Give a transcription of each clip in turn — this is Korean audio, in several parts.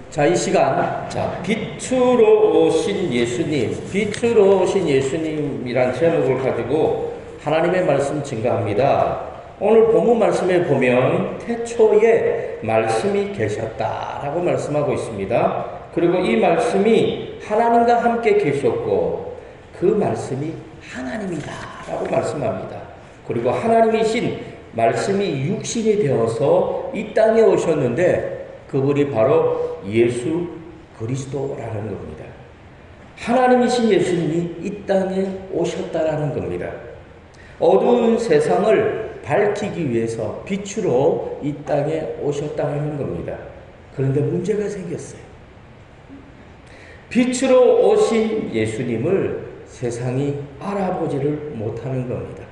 자, 이 시간, 빛으로 오신 예수님, 빛으로 오신 예수님이란 제목을 가지고 하나님의 말씀 증가합니다. 오늘 본문 말씀에 보면 태초에 말씀이 계셨다라고 말씀하고 있습니다. 그리고 이 말씀이 하나님과 함께 계셨고 그 말씀이 하나님이다라고 말씀합니다. 그리고 하나님이신 말씀이 육신이 되어서 이 땅에 오셨는데 그분이 바로 예수 그리스도라는 겁니다. 하나님이신 예수님이 이 땅에 오셨다라는 겁니다. 어두운 세상을 밝히기 위해서 빛으로 이 땅에 오셨다는 겁니다. 그런데 문제가 생겼어요. 빛으로 오신 예수님을 세상이 알아보지를 못하는 겁니다.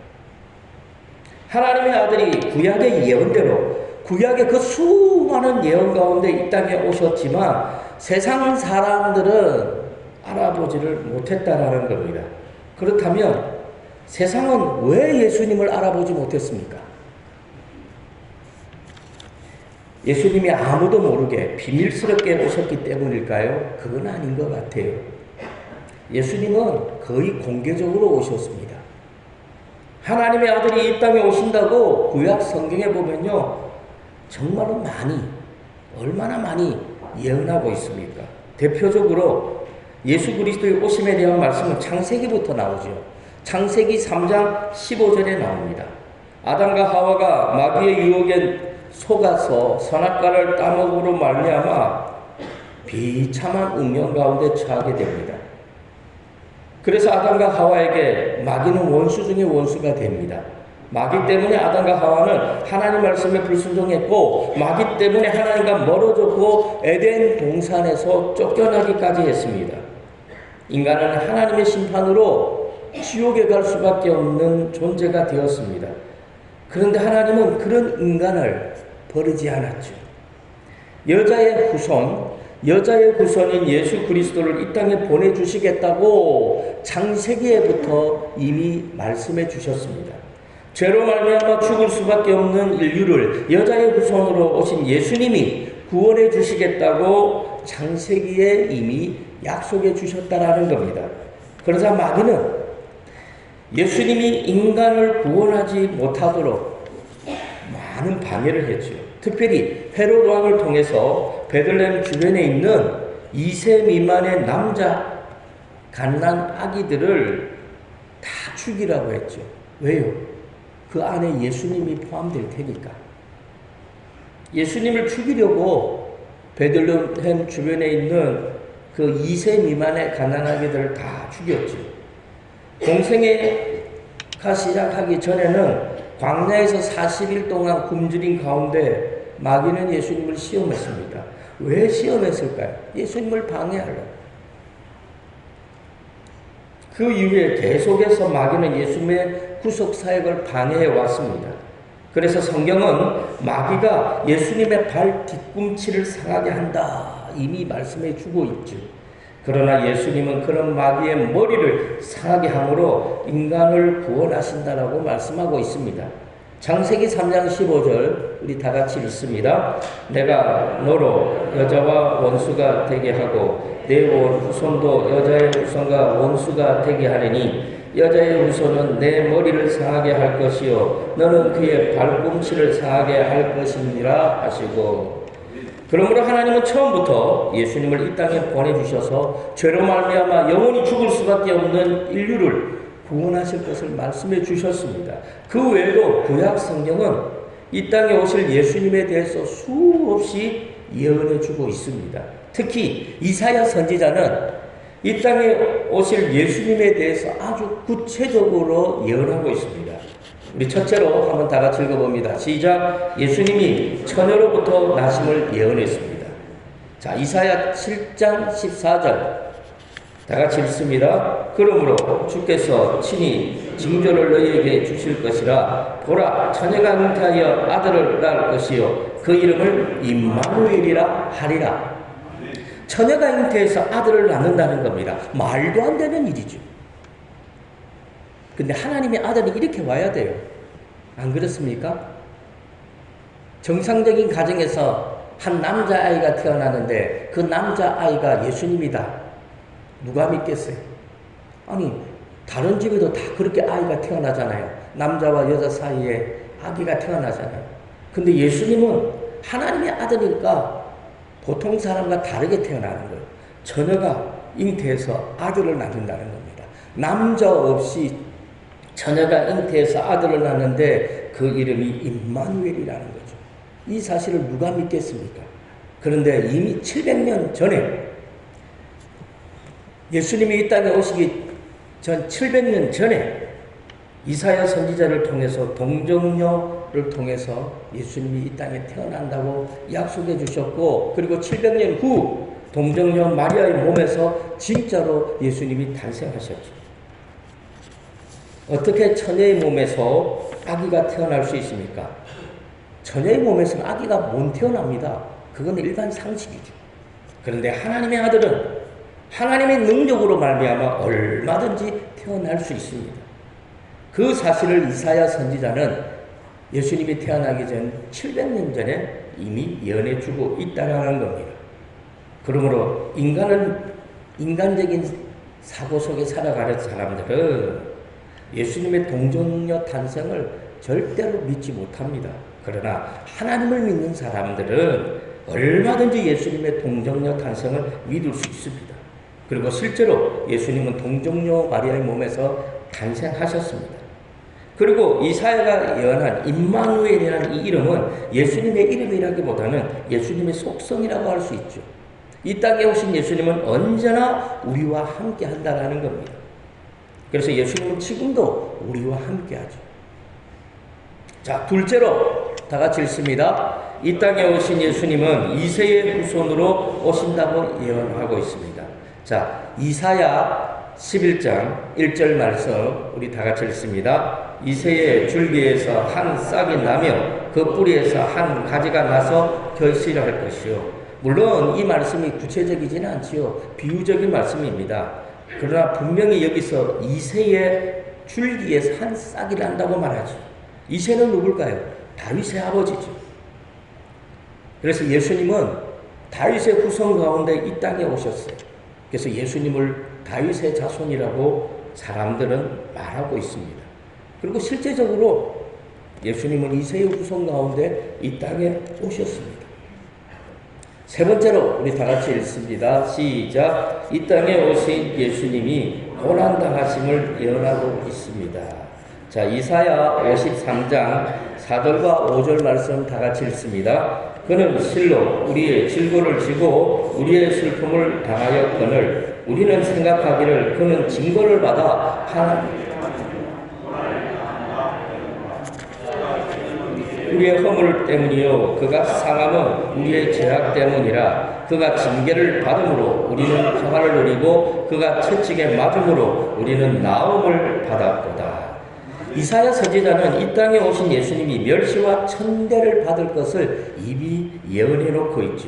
하나님의 아들이 구약의 예언대로 구약의 그 수많은 예언 가운데 이 땅에 오셨지만 세상 사람들은 알아보지를 못했다라는 겁니다. 그렇다면 세상은 왜 예수님을 알아보지 못했습니까? 예수님이 아무도 모르게 비밀스럽게 오셨기 때문일까요? 그건 아닌 것 같아요. 예수님은 거의 공개적으로 오셨습니다. 하나님의 아들이 이 땅에 오신다고 구약 성경에 보면요, 정말로 얼마나 많이 예언하고 있습니까? 대표적으로 예수 그리스도의 오심에 대한 말씀은 창세기부터 나오죠. 창세기 3장 15절에 나옵니다. 아담과 하와가 마귀의 유혹에 속아서 선악과를 따먹으로 말미암아 비참한 운명 가운데 처하게 됩니다. 그래서 아담과 하와에게 마귀는 원수 중에 원수가 됩니다. 마귀 때문에 아담과 하와는 하나님 말씀에 불순종했고 마귀 때문에 하나님과 멀어졌고 에덴 동산에서 쫓겨나기까지 했습니다. 인간은 하나님의 심판으로 지옥에 갈 수밖에 없는 존재가 되었습니다. 그런데 하나님은 그런 인간을 버리지 않았죠. 여자의 후손인 예수 그리스도를 이 땅에 보내주시겠다고 창세기에부터 이미 말씀해 주셨습니다. 죄로 말미암아 죽을 수밖에 없는 인류를 여자의 후손으로 오신 예수님이 구원해 주시겠다고 창세기에 이미 약속해 주셨다라는 겁니다. 그러자 마귀는 예수님이 인간을 구원하지 못하도록 많은 방해를 했죠. 특별히 헤롯 왕을 통해서 베들레헴 주변에 있는 2세 미만의 남자 갓난 아기들을 다 죽이라고 했죠. 왜요? 그 안에 예수님이 포함될 테니까. 예수님을 죽이려고 베들레헴 주변에 있는 그 2세 미만의 가난아기들을 다 죽였죠. 공생애가 시작하기 전에는 광야에서 40일 동안 굶주린 가운데 마귀는 예수님을 시험했습니다. 왜 시험했을까요? 예수님을 방해하려고. 그 이후에 계속해서 마귀는 예수님의 구속 사역을 방해해 왔습니다. 그래서 성경은 마귀가 예수님의 발 뒤꿈치를 상하게 한다 이미 말씀해 주고 있죠. 그러나 예수님은 그런 마귀의 머리를 상하게 함으로 인간을 구원하신다라고 말씀하고 있습니다. 창세기 3장 15절 우리 다 같이 읽습니다. 내가 너로 여자와 원수가 되게 하고 내 후손도 여자의 후손과 원수가 되게 하리니 여자의 후손은 내 머리를 상하게 할 것이요 너는 그의 발꿈치를 상하게 할 것이니라 하시고. 그러므로 하나님은 처음부터 예수님을 이 땅에 보내주셔서 죄로 말미암아 영원히 죽을 수밖에 없는 인류를 구원하실 것을 말씀해 주셨습니다. 그 외에도 구약 성경은 이 땅에 오실 예수님에 대해서 수없이 예언해 주고 있습니다. 특히 이사야 선지자는 이 땅에 오실 예수님에 대해서 아주 구체적으로 예언하고 있습니다. 우리 첫째로 한번 다 같이 읽어봅니다. 시작. 예수님이 처녀로부터 나심을 예언했습니다. 자, 이사야 7장 14절 다 같이 읽습니다. 그러므로 주께서 친히 징조를 너희에게 주실 것이라. 보라, 처녀가 잉태하여 아들을 낳을 것이요 그 이름을 임마누엘이라 하리라. 처녀가 잉태해서 아들을 낳는다는 겁니다. 말도 안 되는 일이죠. 근데 하나님의 아들이 이렇게 와야 돼요. 안 그렇습니까? 정상적인 가정에서 한 남자아이가 태어나는데 그 남자아이가 예수님이다. 누가 믿겠어요? 아니, 다른 집에도 다 그렇게 아이가 태어나잖아요. 남자와 여자 사이에 아기가 태어나잖아요. 근데 예수님은 하나님의 아들이니까 보통 사람과 다르게 태어나는 거예요. 처녀가 잉태해서 아들을 낳는다는 겁니다. 남자 없이 처녀가 잉태해서 아들을 낳는데 그 이름이 임마누엘이라는 거죠. 이 사실을 누가 믿겠습니까? 그런데 이미 700년 전에 예수님이 이 땅에 오시기 전 700년 전에 이사야 선지자를 통해서 동정녀를 통해서 예수님이 이 땅에 태어난다고 약속해 주셨고, 그리고 700년 후 동정녀 마리아의 몸에서 진짜로 예수님이 탄생하셨죠. 어떻게 처녀의 몸에서 아기가 태어날 수 있습니까? 처녀의 몸에서는 아기가 못 태어납니다. 그건 일반 상식이죠. 그런데 하나님의 아들은 하나님의 능력으로 말미암아 얼마든지 태어날 수 있습니다. 그 사실을 이사야 선지자는 예수님이 태어나기 전 700년 전에 이미 예언해 주고 있다는 겁니다. 그러므로 인간적인 사고 속에 살아가는 사람들은 예수님의 동정녀 탄생을 절대로 믿지 못합니다. 그러나 하나님을 믿는 사람들은 얼마든지 예수님의 동정녀 탄생을 믿을 수 있습니다. 그리고 실제로 예수님은 동정녀 마리아의 몸에서 탄생하셨습니다. 그리고 이사야가 예언한 임마누엘이라는 이 이름은 예수님의 이름이라기보다는 예수님의 속성이라고 할 수 있죠. 이 땅에 오신 예수님은 언제나 우리와 함께 한다는 겁니다. 그래서 예수님은 지금도 우리와 함께 하죠. 자, 둘째로 다 같이 읽습니다. 이 땅에 오신 예수님은 이새의 후손으로 오신다고 예언하고 있습니다. 자, 이사야 11장 1절 말씀 우리 다 같이 읽습니다. 이새의 줄기에서 한 싹이 나며 그 뿌리에서 한 가지가 나서 결실할 것이요. 물론 이 말씀이 구체적이지는 않지요. 비유적인 말씀입니다. 그러나 분명히 여기서 이새의 줄기에서 한 싹이 난다고 말하죠. 이새는 누굴까요? 다윗의 아버지죠. 그래서 예수님은 다윗의 후손 가운데 이 땅에 오셨어요. 그래서 예수님을 다윗의 자손이라고 사람들은 말하고 있습니다. 그리고 실제적으로 예수님은 이새의 후손 가운데 이 땅에 오셨습니다. 세 번째로 우리 다 같이 읽습니다. 시작. 이 땅에 오신 예수님이 고난당하심을 예언하고 있습니다. 자, 이사야 53장 4절과 5절 말씀 다 같이 읽습니다. 그는 실로 우리의 질고를 지고 우리의 슬픔을 당하였거늘 우리는 생각하기를 그는 징벌을 받아 우리의 허물 때문이요 그가 상함은 우리의 죄악 때문이라. 그가 징계를 받음으로 우리는 평화를 누리고 그가 채찍에 맞음으로 우리는 나음을 받았도다. 이사야 선지자는 이 땅에 오신 예수님이 멸시와 천대를 받을 것을 이미 예언해 놓고 있죠.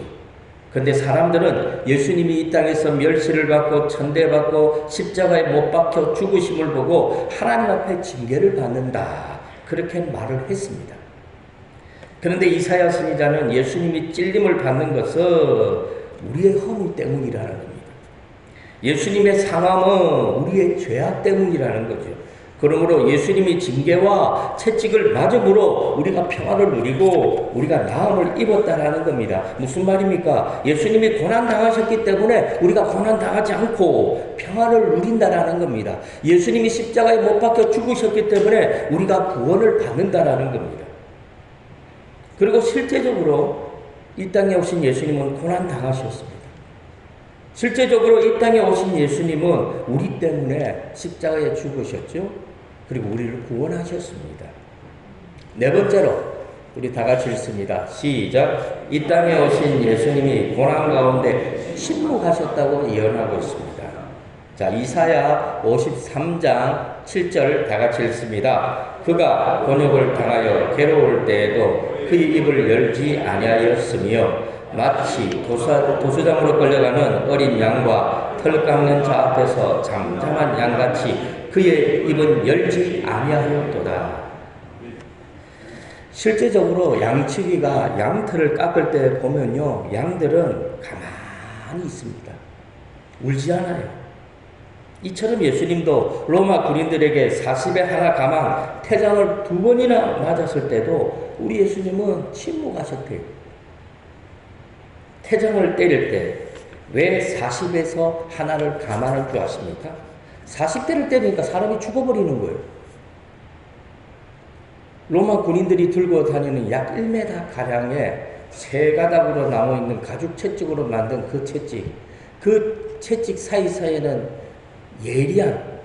그런데 사람들은 예수님이 이 땅에서 멸시를 받고 천대받고 십자가에 못 박혀 죽으심을 보고 하나님 앞에 징계를 받는다, 그렇게 말을 했습니다. 그런데 이사야 선지자는 예수님이 찔림을 받는 것은 우리의 허물 때문이라는 겁니다. 예수님의 상함은 우리의 죄악 때문이라는 거죠. 그러므로 예수님이 징계와 채찍을 맞음으로 우리가 평화를 누리고 우리가 나음을 입었다라는 겁니다. 무슨 말입니까? 예수님이 고난당하셨기 때문에 우리가 고난당하지 않고 평화를 누린다라는 겁니다. 예수님이 십자가에 못 박혀 죽으셨기 때문에 우리가 구원을 받는다라는 겁니다. 그리고 실제적으로 이 땅에 오신 예수님은 고난당하셨습니다. 실제적으로 이 땅에 오신 예수님은 우리 때문에 십자가에 죽으셨죠. 그리고 우리를 구원하셨습니다. 네 번째로 우리 다 같이 읽습니다. 시작. 이 땅에 오신 예수님이 고난 가운데 침묵하셨다고 예언하고 있습니다. 자, 이사야 53장 7절 다 같이 읽습니다. 그가 곤욕을 당하여 괴로울 때에도 그의 입을 열지 아니하였으며 마치 도수장으로 끌려가는 어린 양과 털 깎는 자 앞에서 잠잠한 양같이 그의 입은 열지 아니하였도다. 실제적으로 양치기가 양털을 깎을 때 보면요, 양들은 가만히 있습니다. 울지 않아요. 이처럼 예수님도 로마 군인들에게 40에 하나 가망 태장을 2번이나 맞았을 때도 우리 예수님은 침묵하셨대요. 태장을 때릴 때 왜 40에서 하나를 감안을 구하십니까? 40대를 때리니까 사람이 죽어버리는 거예요. 로마 군인들이 들고 다니는 약 1m 가량의 세 가닥으로 나와 있는 가죽 채찍으로 만든 그 채찍 사이사이에는 예리한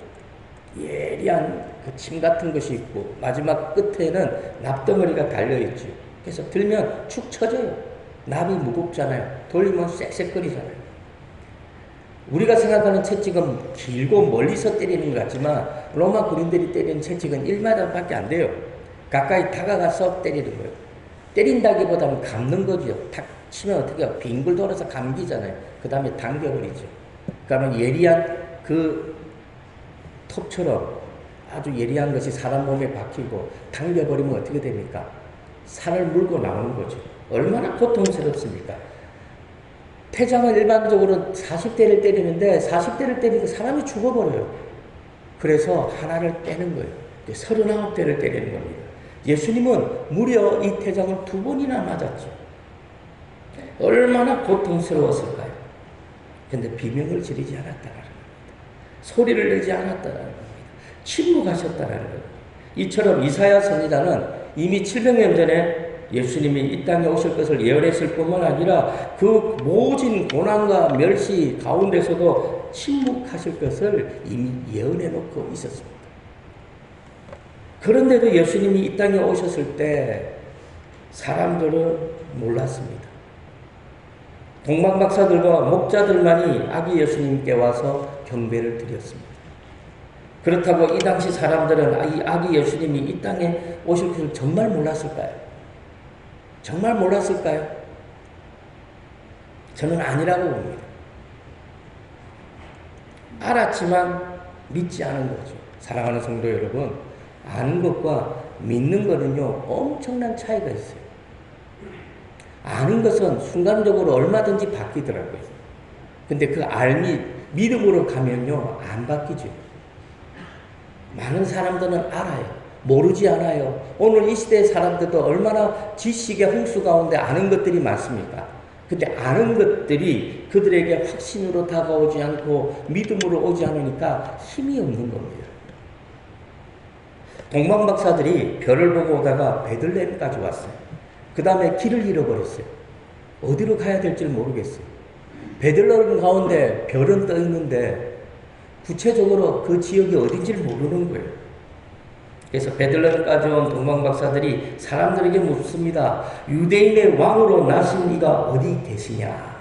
그 침 같은 것이 있고 마지막 끝에는 납덩어리가 달려있죠. 그래서 들면 축 처져요. 납이 무겁잖아요. 돌리면 쌕쌕거리잖아요. 우리가 생각하는 채찍은 길고 멀리서 때리는 것 같지만 로마 군인들이 때리는 채찍은 1m밖에 안 돼요. 가까이 다가가서 때리는 거예요. 때린다기보다는 감는 거죠. 탁 치면 어떻게 해요? 빙글 돌아서 감기잖아요. 그 다음에 당겨버리죠. 그러면 예리한 그 톱처럼 아주 예리한 것이 사람 몸에 박히고 당겨버리면 어떻게 됩니까? 살을 물고 나오는 거죠. 얼마나 고통스럽습니까? 태장은 일반적으로 40대를 때리는데 40대를 때리고 사람이 죽어버려요. 그래서 하나를 떼는 거예요. 39대를 때리는 겁니다. 예수님은 무려 이 태장을 2번이나 맞았죠. 얼마나 고통스러웠을까요? 그런데 비명을 지르지 않았다는 겁니다. 소리를 내지 않았다는 겁니다. 침묵하셨다는 겁니다. 이처럼 이사야 선지자는 이미 700년 전에 예수님이 이 땅에 오실 것을 예언했을 뿐만 아니라 그 모진 고난과 멸시 가운데서도 침묵하실 것을 이미 예언해 놓고 있었습니다. 그런데도 예수님이 이 땅에 오셨을 때 사람들은 몰랐습니다. 동방박사들과 목자들만이 아기 예수님께 와서 경배를 드렸습니다. 그렇다고 이 당시 사람들은 이 아기 예수님이 이 땅에 오실 것을 정말 몰랐을까요? 정말 몰랐을까요? 저는 아니라고 봅니다. 알았지만 믿지 않은 거죠. 사랑하는 성도 여러분, 아는 것과 믿는 것은요, 엄청난 차이가 있어요. 아는 것은 순간적으로 얼마든지 바뀌더라고요. 근데 그 알미, 믿음으로 가면요, 안 바뀌죠. 많은 사람들은 알아요. 모르지 않아요. 오늘 이 시대의 사람들도 얼마나 지식의 홍수 가운데 아는 것들이 많습니까? 근데 아는 것들이 그들에게 확신으로 다가오지 않고 믿음으로 오지 않으니까 힘이 없는 겁니다. 동방박사들이 별을 보고 오다가 베들레헴까지 왔어요. 그 다음에 길을 잃어버렸어요. 어디로 가야 될지 모르겠어요. 베들레헴 가운데 별은 떠 있는데 구체적으로 그 지역이 어딘지를 모르는 거예요. 그래서 베들레헴까지 온 동방박사들이 사람들에게 묻습니다. 유대인의 왕으로 나신 이가 어디 계시냐?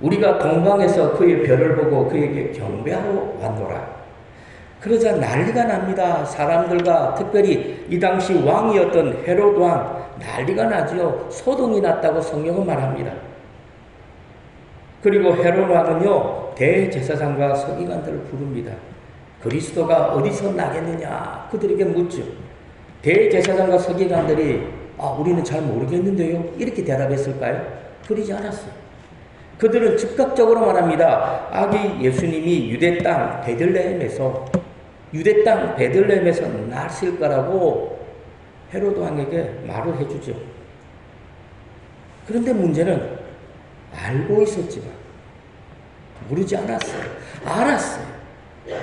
우리가 동방에서 그의 별을 보고 그에게 경배하러 왔노라. 그러자 난리가 납니다. 사람들과 특별히 이 당시 왕이었던 헤롯 왕 난리가 나지요. 소동이 났다고 성경은 말합니다. 그리고 헤롯 왕은요, 대제사장과 서기관들을 부릅니다. 그리스도가 어디서 나겠느냐 그들에게 묻죠. 대제사장과 서기관들이 우리는 잘 모르겠는데요 이렇게 대답했을까요? 그러지 않았어요. 그들은 즉각적으로 말합니다. 아기 예수님이 유대 땅 베들레헴에서 나실 거라고 헤롯 왕에게 말을 해주죠. 그런데 문제는 알고 있었지만 모르지 않았어요. 알았어요.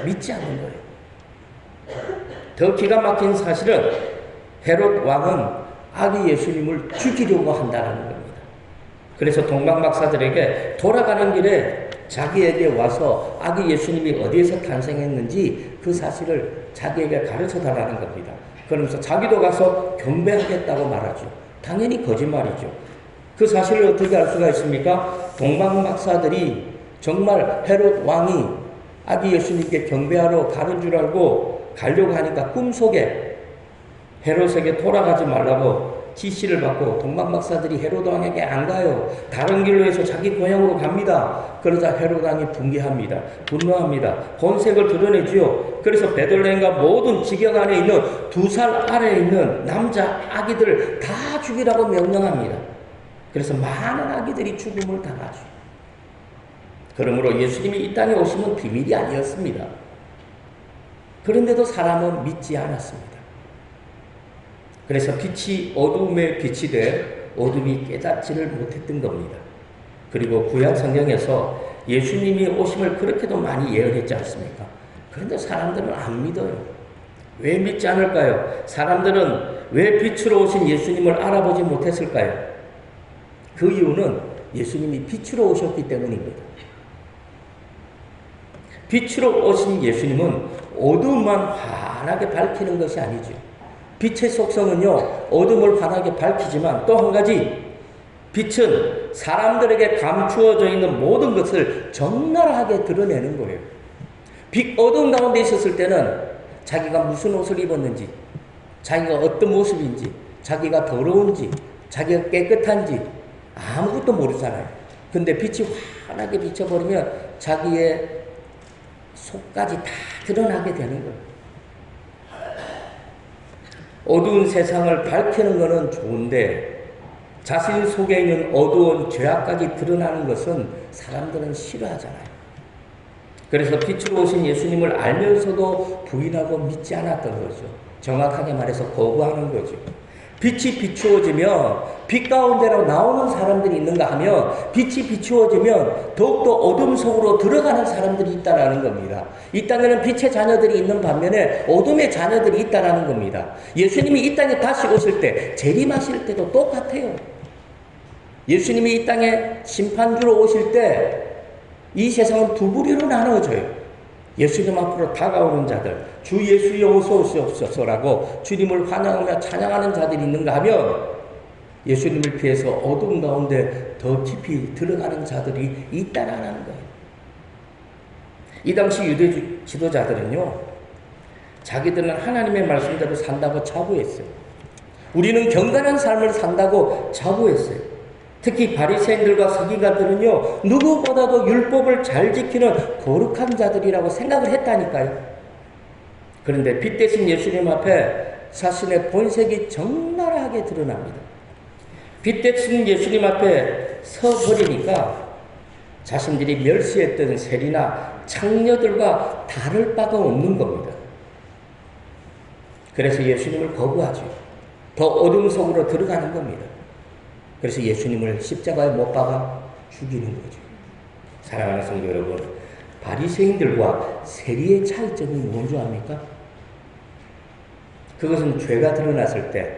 믿지 않는 거예요. 더 기가 막힌 사실은 헤롯 왕은 아기 예수님을 죽이려고 한다는 겁니다. 그래서 동방박사들에게 돌아가는 길에 자기에게 와서 아기 예수님이 어디에서 탄생했는지 그 사실을 자기에게 가르쳐 달라는 겁니다. 그러면서 자기도 가서 경배하겠다고 말하죠. 당연히 거짓말이죠. 그 사실을 어떻게 알 수가 있습니까? 동방박사들이 정말 헤롯 왕이 아기 예수님께 경배하러 가는 줄 알고 가려고 하니까 꿈속에 헤롯에게 돌아가지 말라고 지시를 받고 동방박사들이 헤롯 왕에게 안 가요. 다른 길로 해서 자기 고향으로 갑니다. 그러자 헤롯 왕이 분개합니다. 분노합니다. 본색을 드러내지요. 그래서 베들레헴과 모든 지경 안에 있는 2살 아래에 있는 남자 아기들을 다 죽이라고 명령합니다. 그래서 많은 아기들이 죽음을 당하죠. 그러므로 예수님이 이 땅에 오심은 비밀이 아니었습니다. 그런데도 사람은 믿지 않았습니다. 그래서 빛이 어둠에 빛이 돼 어둠이 깨닫지를 못했던 겁니다. 그리고 구약 성경에서 예수님이 오심을 그렇게도 많이 예언했지 않습니까? 그런데 사람들은 안 믿어요. 왜 믿지 않을까요? 사람들은 왜 빛으로 오신 예수님을 알아보지 못했을까요? 그 이유는 예수님이 빛으로 오셨기 때문입니다. 빛으로 오신 예수님은 어둠만 환하게 밝히는 것이 아니죠. 빛의 속성은요, 어둠을 환하게 밝히지만 또 한 가지, 빛은 사람들에게 감추어져 있는 모든 것을 적나라하게 드러내는 거예요. 빛 어둠 가운데 있었을 때는 자기가 무슨 옷을 입었는지, 자기가 어떤 모습인지, 자기가 더러운지, 자기가 깨끗한지 아무것도 모르잖아요. 근데 빛이 환하게 비춰버리면 자기의 속까지 다 드러나게 되는 거예요. 어두운 세상을 밝히는 것은 좋은데 자신 속에 있는 어두운 죄악까지 드러나는 것은 사람들은 싫어하잖아요. 그래서 빛으로 오신 예수님을 알면서도 부인하고 믿지 않았던 거죠. 정확하게 말해서 거부하는 거죠. 빛이 비추어지면 빛 가운데로 나오는 사람들이 있는가 하면 빛이 비추어지면 더욱더 어둠 속으로 들어가는 사람들이 있다는 겁니다. 이 땅에는 빛의 자녀들이 있는 반면에 어둠의 자녀들이 있다는 겁니다. 예수님이 이 땅에 다시 오실 때 재림하실 때도 똑같아요. 예수님이 이 땅에 심판주로 오실 때 이 세상은 두 부류로 나누어져요. 예수님 앞으로 다가오는 자들, 주 예수여 어서 오시옵소서라고 주님을 환영하며 찬양하는 자들이 있는가 하면 예수님을 피해서 어둠 가운데 더 깊이 들어가는 자들이 있다라는 거예요. 이 당시 유대 지도자들은요, 자기들은 하나님의 말씀대로 산다고 자부했어요. 우리는 경건한 삶을 산다고 자부했어요. 특히 바리새인들과 서기관들은요, 누구보다도 율법을 잘 지키는 거룩한 자들이라고 생각을 했다니까요. 그런데 빛 대신 예수님 앞에 자신의 본색이 적나라하게 드러납니다. 빛 대신 예수님 앞에 서버리니까 자신들이 멸시했던 세리나 창녀들과 다를 바가 없는 겁니다. 그래서 예수님을 거부하죠. 더 어둠 속으로 들어가는 겁니다. 그래서 예수님을 십자가에 못 박아 죽이는 거죠. 사랑하는 성도 여러분, 바리새인들과 세리의 차이점이 뭔지 압니까? 그것은 죄가 드러났을 때,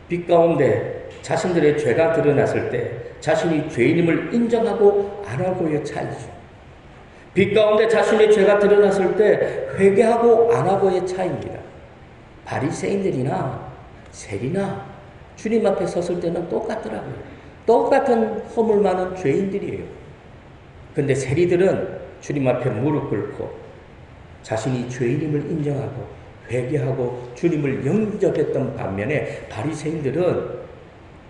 빛 가운데 자신들의 죄가 드러났을 때 자신이 죄인임을 인정하고 안 하고의 차이죠. 빛 가운데 자신의 죄가 드러났을 때 회개하고 안 하고의 차이입니다. 바리새인들이나 세리나 주님 앞에 섰을 때는 똑같더라고요. 똑같은 허물 많은 죄인들이에요. 근데 세리들은 주님 앞에 무릎 꿇고 자신이 죄인임을 인정하고 회개하고 주님을 영접했던 반면에 바리새인들은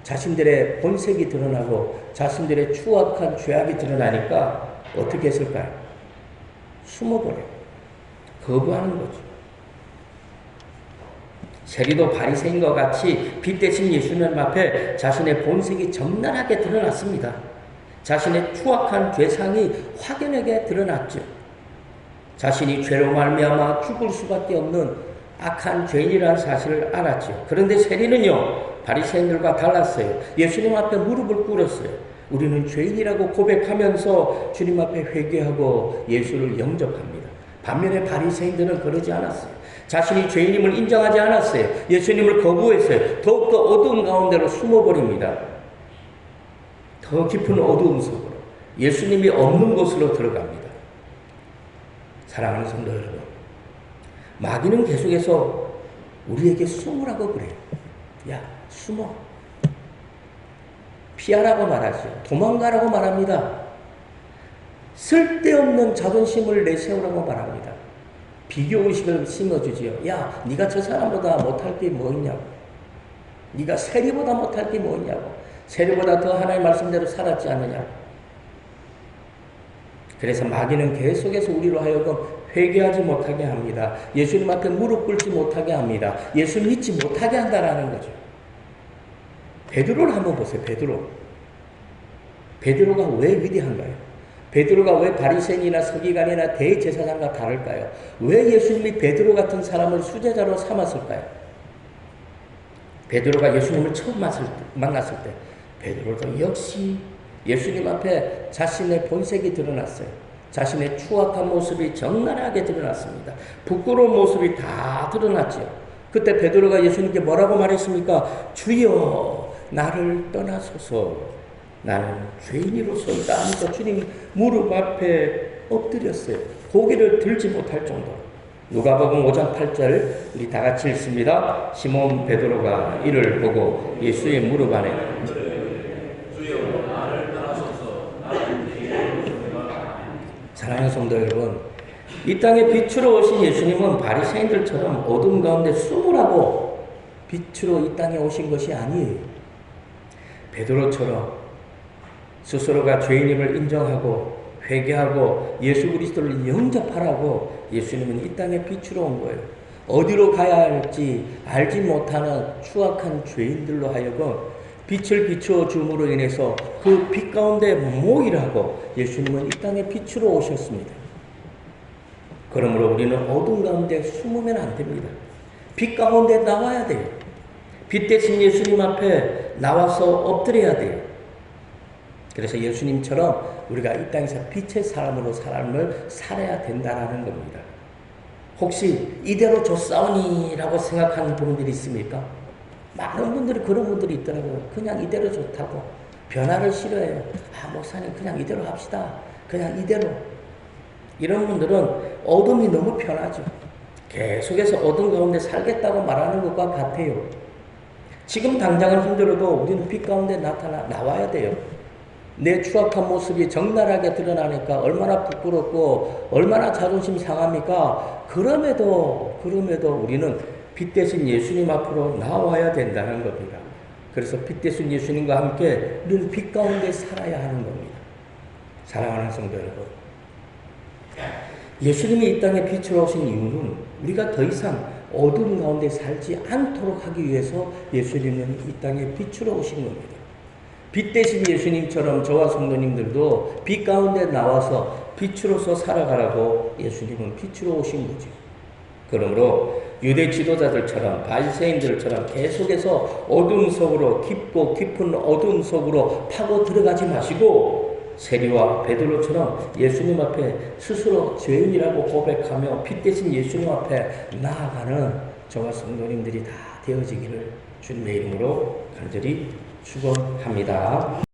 자신들의 본색이 드러나고 자신들의 추악한 죄악이 드러나니까 어떻게 했을까요? 숨어버려요. 거부하는 거죠. 세리도 바리새인과 같이 빛 대신 예수님 앞에 자신의 본색이 적나라하게 드러났습니다. 자신의 추악한 죄상이 확연하게 드러났죠. 자신이 죄로 말미암아 죽을 수밖에 없는 악한 죄인이라는 사실을 알았죠. 그런데 세리는요, 바리새인들과 달랐어요. 예수님 앞에 무릎을 꿇었어요. 우리는 죄인이라고 고백하면서 주님 앞에 회개하고 예수를 영접합니다. 반면에 바리새인들은 그러지 않았어요. 자신이 죄인임을 인정하지 않았어요. 예수님을 거부했어요. 더욱더 어두운 가운데로 숨어버립니다. 더 깊은 어두움 속으로, 예수님이 없는 곳으로 들어갑니다. 사랑하는 성도 여러분, 마귀는 계속해서 우리에게 숨으라고 그래요. 야, 숨어. 피하라고 말하죠. 도망가라고 말합니다. 쓸데없는 자존심을 내세우라고 말합니다. 비교의식을 심어주지요. 야, 네가 저 사람보다 못할 게 뭐 있냐고. 네가 세리보다 못할 게 뭐 있냐고. 세리보다 더 하나님의 말씀대로 살았지 않느냐고. 그래서 마귀는 계속해서 우리로 하여금 회개하지 못하게 합니다. 예수님 앞에 무릎 꿇지 못하게 합니다. 예수 믿지 못하게 한다라는 거죠. 베드로를 한번 보세요. 베드로가 왜 위대한가요? 베드로가 왜 바리새인이나 서기관이나 대제사장과 다를까요? 왜 예수님이 베드로 같은 사람을 수제자로 삼았을까요? 베드로가 예수님을 처음 만났을 때 베드로도 역시 예수님 앞에 자신의 본색이 드러났어요. 자신의 추악한 모습이 적나라하게 드러났습니다. 부끄러운 모습이 다 드러났죠. 그때 베드로가 예수님께 뭐라고 말했습니까? 주여 나를 떠나소서 나는 죄인으로서이다 하면서 주님 무릎 앞에 엎드렸어요. 고개를 들지 못할 정도로. 누가복음 5장 8절 우리 다 같이 읽습니다. 시몬 베드로가 이를 보고 예수의 무릎 안에 사랑하는 성도 여러분, 이 땅에 빛으로 오신 예수님은 바리새인들처럼 어둠 가운데 숨으라고 빛으로 이 땅에 오신 것이 아니에요. 베드로처럼 스스로가 죄인임을 인정하고 회개하고 예수 그리스도를 영접하라고 예수님은 이 땅에 빛으로 온 거예요. 어디로 가야 할지 알지 못하는 추악한 죄인들로 하여금 빛을 비추어 줌으로 인해서 그 빛 가운데 모이라고 예수님은 이 땅에 빛으로 오셨습니다. 그러므로 우리는 어둠 가운데 숨으면 안 됩니다. 빛 가운데 나와야 돼요. 빛 대신 예수님 앞에 나와서 엎드려야 돼요. 그래서 예수님처럼 우리가 이 땅에서 빛의 사람으로 삶을 살아야 된다는 겁니다. 혹시 이대로 좋사오니라고 생각하는 분들이 있습니까? 많은 분들이 그런 분들이 있더라고요. 그냥 이대로 좋다고. 변화를 싫어해요. 목사님 그냥 이대로 합시다. 그냥 이대로. 이런 분들은 어둠이 너무 편하죠. 계속해서 어둠 가운데 살겠다고 말하는 것과 같아요. 지금 당장은 힘들어도 우리는 빛 가운데 나와야 돼요. 내 추악한 모습이 적나라하게 드러나니까 얼마나 부끄럽고 얼마나 자존심 상합니까? 그럼에도 우리는 빛 대신 예수님 앞으로 나와야 된다는 겁니다. 그래서 빛 대신 예수님과 함께 늘 빛 가운데 살아야 하는 겁니다. 사랑하는 성도 여러분, 예수님이 이 땅에 빛으로 오신 이유는 우리가 더 이상 어두운 가운데 살지 않도록 하기 위해서 예수님은 이 땅에 빛으로 오신 겁니다. 빛 대신 예수님처럼 저와 성도님들도 빛 가운데 나와서 빛으로서 살아가라고 예수님은 빛으로 오신 거죠. 그러므로 유대 지도자들처럼 바리새인들처럼 계속해서 어둠 속으로 깊고 깊은 어둠 속으로 파고 들어가지 마시고 세리와 베드로처럼 예수님 앞에 스스로 죄인이라고 고백하며 빛 대신 예수님 앞에 나아가는 저와 성도님들이 다 되어지기를 주님의 이름으로 간절히 축원합니다.